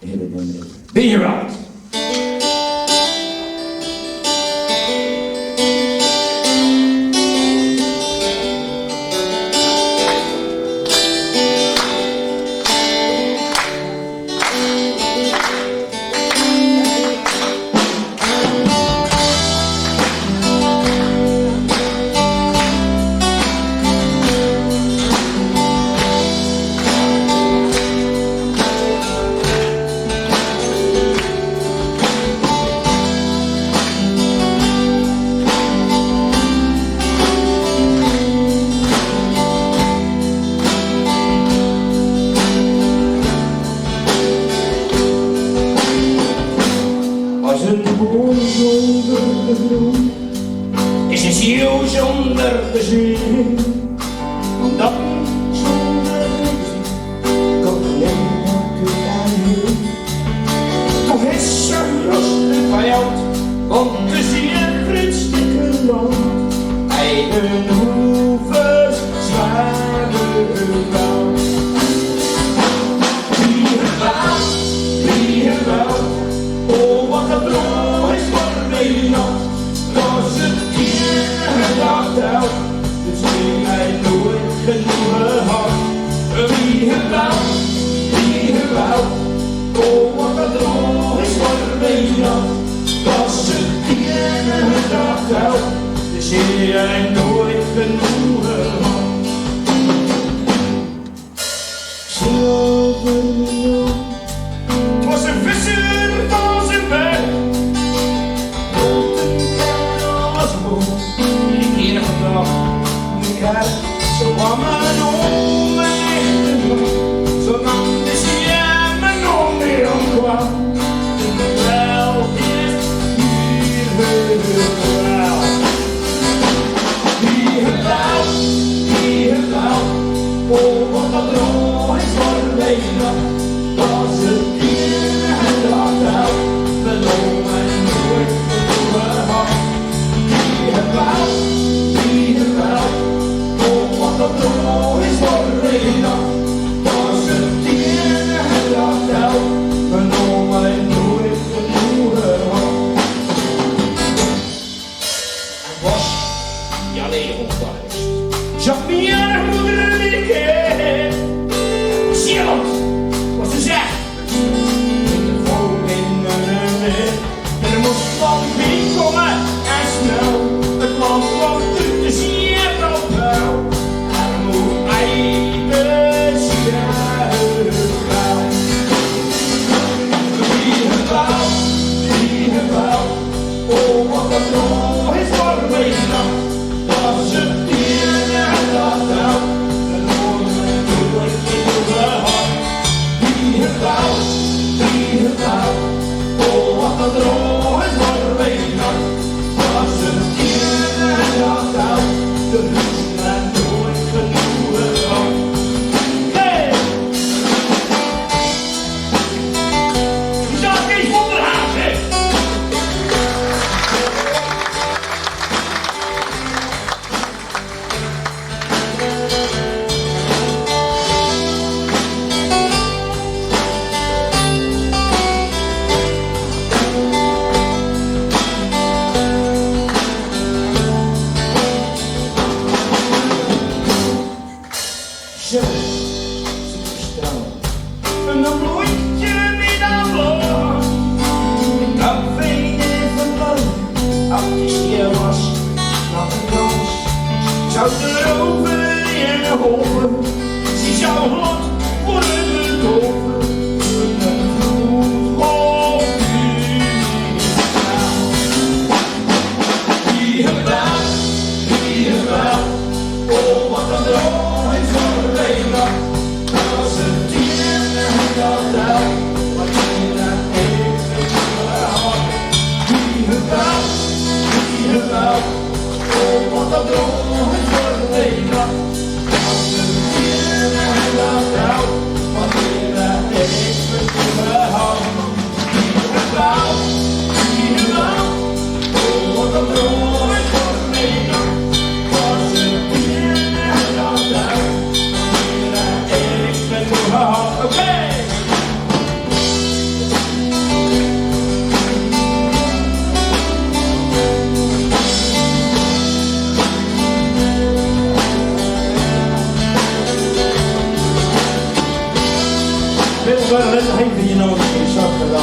hele nummer. Ben je wel? Als een boom zonder de groen is een ziel zonder de zin. Dat zonder liefde kan alleen maar kunnen. Toch is er rust en vijand, want de zeer vriendstikke land. Eigen hoevers, zware bouw. Wie het laat, wie het wel. Oh, wat een droom is voor Nederland, als het hier dag telt, dus neem mij nooit genoegen had. Wie het wou, oh, wat een droom is voor Nederland, als het hier dag telt, dus neem mij nooit genoegen had. Zilvermiljoen, het was een visser van zijn bek. Zo kwam mijn oom en zo nam de stem mijn oom weer omkwam. Wel is hier wel. Wie het wou, oh wat dat droom is voor Nederland. Als het hier en dag houdt, mijn oom en nooit genoegen had. Wie het wou. Dat droom is voor Nederland, als het hier en dag houdt, mijn oma en nooit genoegen had. En was je alleen ongeweest, zag meer moeder die keer. Zeeland, wat ze zegt, met de volk in een weg. En er moest van wie komen en snel, het land kwam uit de zeer op vuil. Oh, wat een droom is voor Nederland, als het hier en dag houdt, en nooit genoegen had. Wie het wou, oh, wat een droom is voor Nederland, als het hier en dag houdt, de rust en nooit genoegen had. Hey! Die zaak is wonderhaast, hè? Zo, en een bloedje niet aan bloed. Ik had veel verloren, als die stier was, nog een kans. Zou erover in de hoven, ze zou lot worden gedoven. Een vloed op wie het wel, oh wat een droom is voor Nederland, als het hier en dag houdt, wat je daar heeft gehad. Wie het wel, oh wat een droom is voor Nederland, als het hier en dag houdt, wat je daar heeft gehad. Wie het wel, oh wat een droom is voor Nederland. Okay. let's hate you know the